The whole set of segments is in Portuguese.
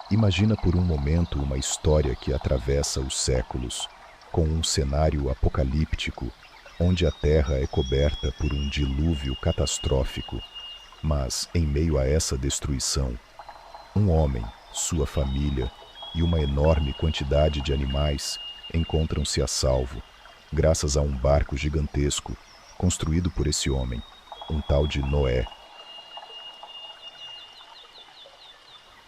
Imagina por um momento uma história que atravessa os séculos, com um cenário apocalíptico, onde a Terra é coberta por um dilúvio catastrófico. Mas, em meio a essa destruição, um homem, sua família e uma enorme quantidade de animais encontram-se a salvo, graças a um barco gigantesco construído por esse homem, um tal de Noé.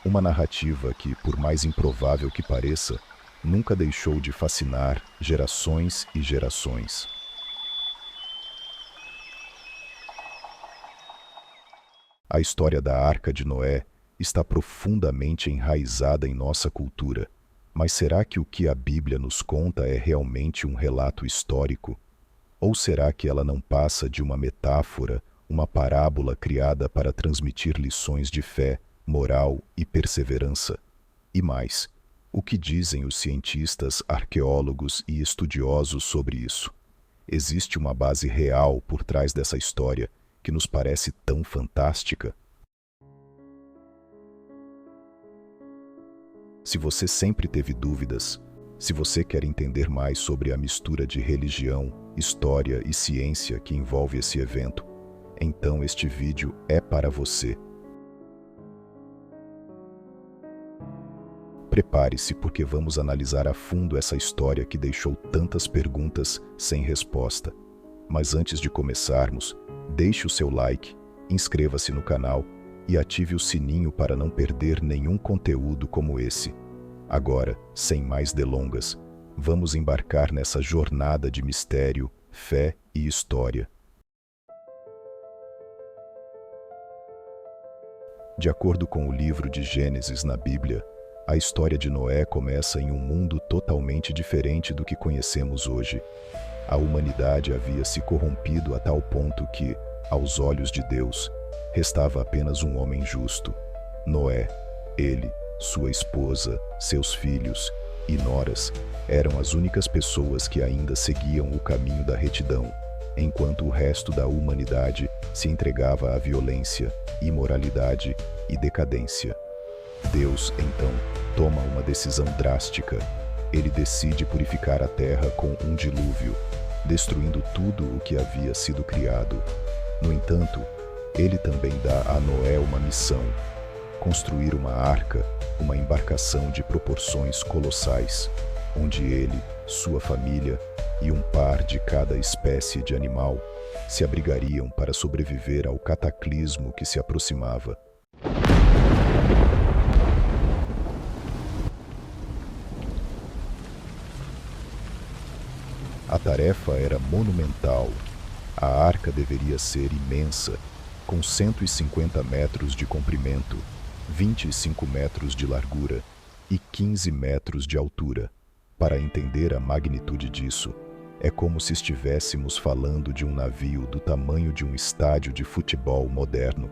Uma narrativa que, por mais improvável que pareça, nunca deixou de fascinar gerações e gerações. A história da Arca de Noé está profundamente enraizada em nossa cultura. Mas será que o que a Bíblia nos conta é realmente um relato histórico? Ou será que ela não passa de uma metáfora, uma parábola criada para transmitir lições de fé, moral e perseverança? E mais, o que dizem os cientistas, arqueólogos e estudiosos sobre isso? Existe uma base real por trás dessa história que nos parece tão fantástica? Se você sempre teve dúvidas, se você quer entender mais sobre a mistura de religião, história e ciência que envolve esse evento, então este vídeo é para você. Prepare-se porque vamos analisar a fundo essa história que deixou tantas perguntas sem resposta. Mas antes de começarmos, deixe o seu like, inscreva-se no canal e ative o sininho para não perder nenhum conteúdo como esse. Agora, sem mais delongas, vamos embarcar nessa jornada de mistério, fé e história. De acordo com o livro de Gênesis na Bíblia, a história de Noé começa em um mundo totalmente diferente do que conhecemos hoje. A humanidade havia se corrompido a tal ponto que, aos olhos de Deus, restava apenas um homem justo, Noé. Ele, sua esposa, seus filhos e noras eram as únicas pessoas que ainda seguiam o caminho da retidão, enquanto o resto da humanidade se entregava à violência, imoralidade e decadência. Deus, então, toma uma decisão drástica. Ele decide purificar a terra com um dilúvio, destruindo tudo o que havia sido criado. No entanto, ele também dá a Noé uma missão: construir uma arca, uma embarcação de proporções colossais, onde ele, sua família e um par de cada espécie de animal se abrigariam para sobreviver ao cataclismo que se aproximava. A tarefa era monumental. A arca deveria ser imensa, com 150 metros de comprimento, 25 metros de largura e 15 metros de altura. Para entender a magnitude disso, é como se estivéssemos falando de um navio do tamanho de um estádio de futebol moderno.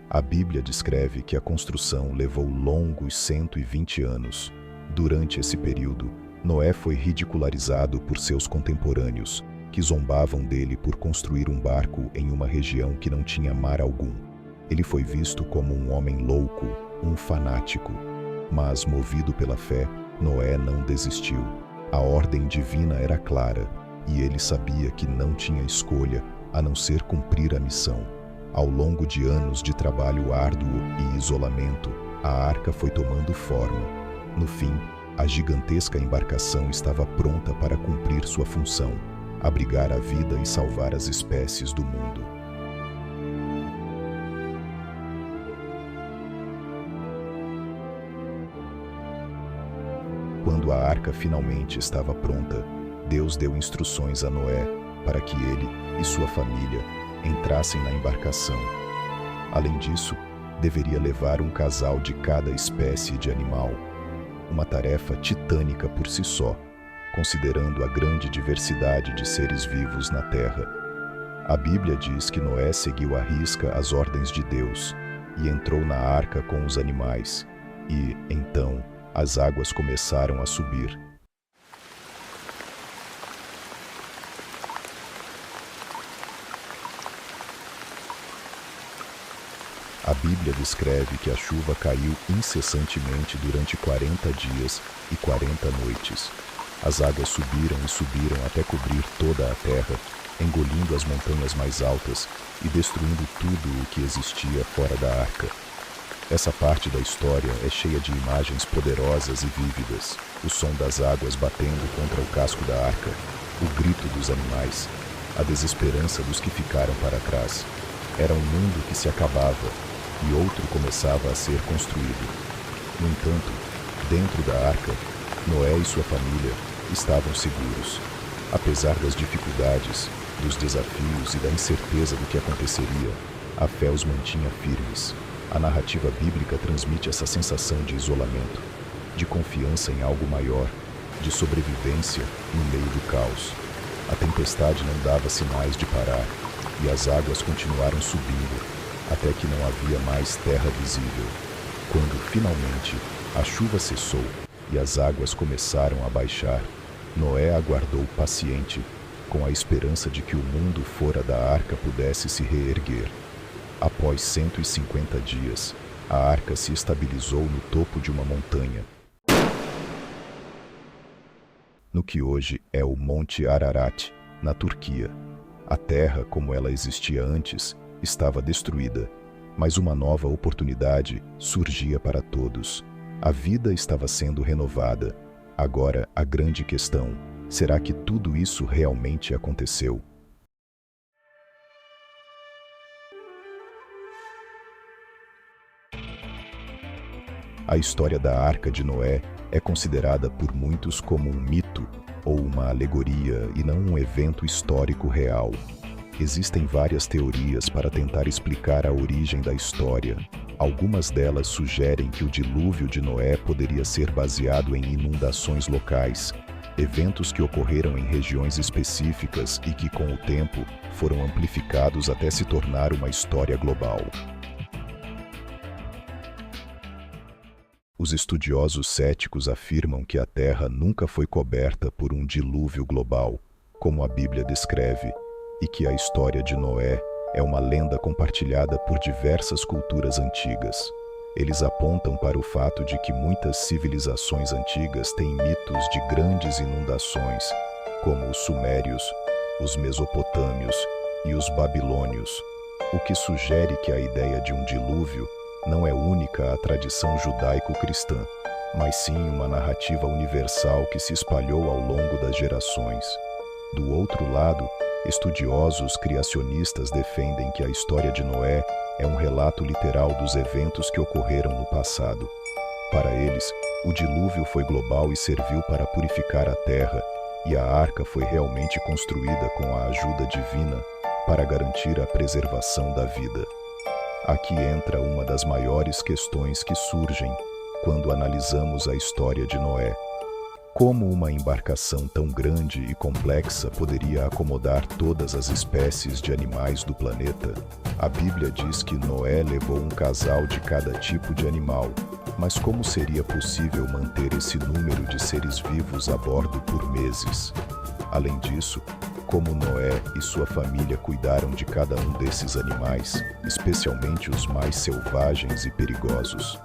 A Bíblia descreve que a construção levou longos 120 anos. Durante esse período, Noé foi ridicularizado por seus contemporâneos, que zombavam dele por construir um barco em uma região que não tinha mar algum. Ele foi visto como um homem louco, um fanático. Mas, movido pela fé, Noé não desistiu. A ordem divina era clara, e ele sabia que não tinha escolha a não ser cumprir a missão. Ao longo de anos de trabalho árduo e isolamento, a arca foi tomando forma. No fim, a gigantesca embarcação estava pronta para cumprir sua função: abrigar a vida e salvar as espécies do mundo. Quando a arca finalmente estava pronta, Deus deu instruções a Noé para que ele e sua família entrassem na embarcação. Além disso, deveria levar um casal de cada espécie de animal, uma tarefa titânica por si só, considerando a grande diversidade de seres vivos na Terra. A Bíblia diz que Noé seguiu à risca as ordens de Deus e entrou na arca com os animais, e, então, as águas começaram a subir. A Bíblia descreve que a chuva caiu incessantemente durante 40 dias e 40 noites. As águas subiram e subiram até cobrir toda a terra, engolindo as montanhas mais altas e destruindo tudo o que existia fora da arca. Essa parte da história é cheia de imagens poderosas e vívidas. O som das águas batendo contra o casco da arca, o grito dos animais, a desesperança dos que ficaram para trás. Era um mundo que se acabava e outro começava a ser construído. No entanto, dentro da arca, Noé e sua família estavam seguros. Apesar das dificuldades, dos desafios e da incerteza do que aconteceria, a fé os mantinha firmes. A narrativa bíblica transmite essa sensação de isolamento, de confiança em algo maior, de sobrevivência no meio do caos. A tempestade não dava sinais de parar, e as águas continuaram subindo, até que não havia mais terra visível. Quando, finalmente, a chuva cessou e as águas começaram a baixar, Noé aguardou paciente, com a esperança de que o mundo fora da arca pudesse se reerguer. Após 150 dias, a arca se estabilizou no topo de uma montanha, no que hoje é o Monte Ararat, na Turquia. A terra, como ela existia antes, estava destruída, mas uma nova oportunidade surgia para todos. A vida estava sendo renovada. Agora, a grande questão: será que tudo isso realmente aconteceu? A história da Arca de Noé é considerada por muitos como um mito ou uma alegoria e não um evento histórico real. Existem várias teorias para tentar explicar a origem da história. Algumas delas sugerem que o dilúvio de Noé poderia ser baseado em inundações locais, eventos que ocorreram em regiões específicas e que, com o tempo, foram amplificados até se tornar uma história global. Os estudiosos céticos afirmam que a Terra nunca foi coberta por um dilúvio global, como a Bíblia descreve, e que a história de Noé é uma lenda compartilhada por diversas culturas antigas. Eles apontam para o fato de que muitas civilizações antigas têm mitos de grandes inundações, como os sumérios, os mesopotâmios e os babilônios, o que sugere que a ideia de um dilúvio não é única à tradição judaico-cristã, mas sim uma narrativa universal que se espalhou ao longo das gerações. Do outro lado, estudiosos criacionistas defendem que a história de Noé é um relato literal dos eventos que ocorreram no passado. Para eles, o dilúvio foi global e serviu para purificar a terra, e a arca foi realmente construída com a ajuda divina para garantir a preservação da vida. Aqui entra uma das maiores questões que surgem quando analisamos a história de Noé. Como uma embarcação tão grande e complexa poderia acomodar todas as espécies de animais do planeta? A Bíblia diz que Noé levou um casal de cada tipo de animal, mas como seria possível manter esse número de seres vivos a bordo por meses? Além disso, como Noé e sua família cuidaram de cada um desses animais, especialmente os mais selvagens e perigosos?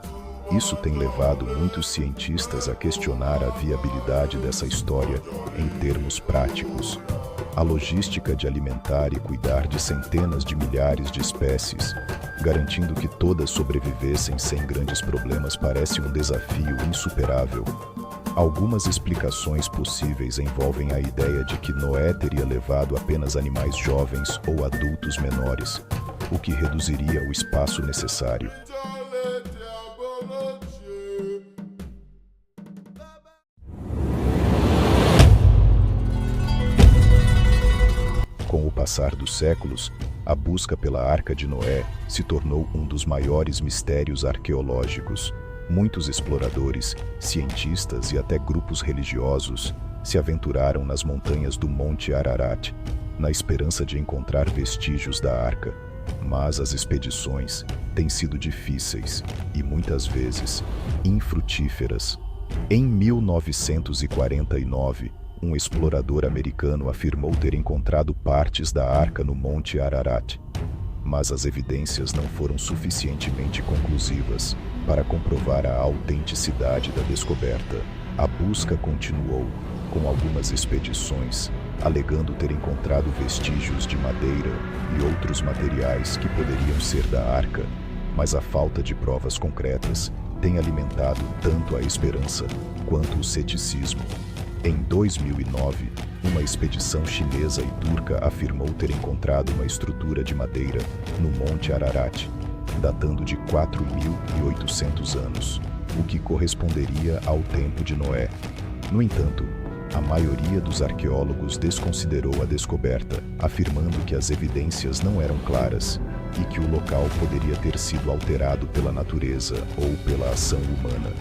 Isso tem levado muitos cientistas a questionar a viabilidade dessa história em termos práticos. A logística de alimentar e cuidar de centenas de milhares de espécies, garantindo que todas sobrevivessem sem grandes problemas, parece um desafio insuperável. Algumas explicações possíveis envolvem a ideia de que Noé teria levado apenas animais jovens ou adultos menores, o que reduziria o espaço necessário. Com o passar dos séculos, a busca pela Arca de Noé se tornou um dos maiores mistérios arqueológicos. Muitos exploradores, cientistas e até grupos religiosos se aventuraram nas montanhas do Monte Ararat, na esperança de encontrar vestígios da arca. Mas as expedições têm sido difíceis e, muitas vezes, infrutíferas. Em 1949, um explorador americano afirmou ter encontrado partes da arca no Monte Ararat. mas as evidências não foram suficientemente conclusivas para comprovar a autenticidade da descoberta. A busca continuou, com algumas expedições alegando ter encontrado vestígios de madeira e outros materiais que poderiam ser da arca, mas a falta de provas concretas tem alimentado tanto a esperança quanto o ceticismo. Em 2009, uma expedição chinesa e turca afirmou ter encontrado uma estrutura de madeira no Monte Ararat, datando de 4.800 anos, o que corresponderia ao tempo de Noé. No entanto, a maioria dos arqueólogos desconsiderou a descoberta, afirmando que as evidências não eram claras e que o local poderia ter sido alterado pela natureza ou pela ação humana.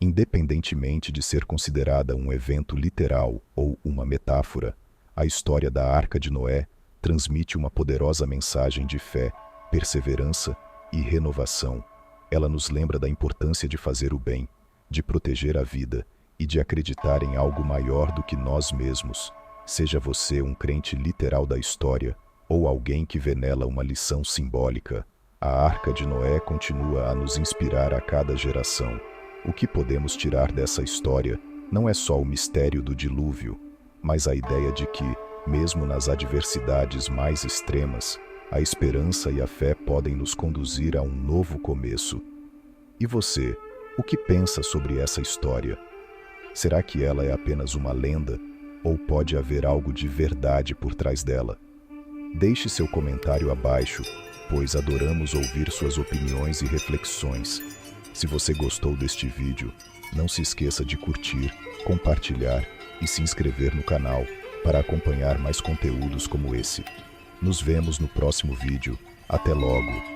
Independentemente de ser considerada um evento literal ou uma metáfora, a história da Arca de Noé transmite uma poderosa mensagem de fé, perseverança e renovação. Ela nos lembra da importância de fazer o bem, de proteger a vida e de acreditar em algo maior do que nós mesmos. Seja você um crente literal da história ou alguém que vê nela uma lição simbólica, a Arca de Noé continua a nos inspirar a cada geração. O que podemos tirar dessa história não é só o mistério do dilúvio, mas a ideia de que, mesmo nas adversidades mais extremas, a esperança e a fé podem nos conduzir a um novo começo. E você, o que pensa sobre essa história? Será que ela é apenas uma lenda, ou pode haver algo de verdade por trás dela? Deixe seu comentário abaixo, pois adoramos ouvir suas opiniões e reflexões. Se você gostou deste vídeo, não se esqueça de curtir, compartilhar e se inscrever no canal para acompanhar mais conteúdos como esse. Nos vemos no próximo vídeo. Até logo!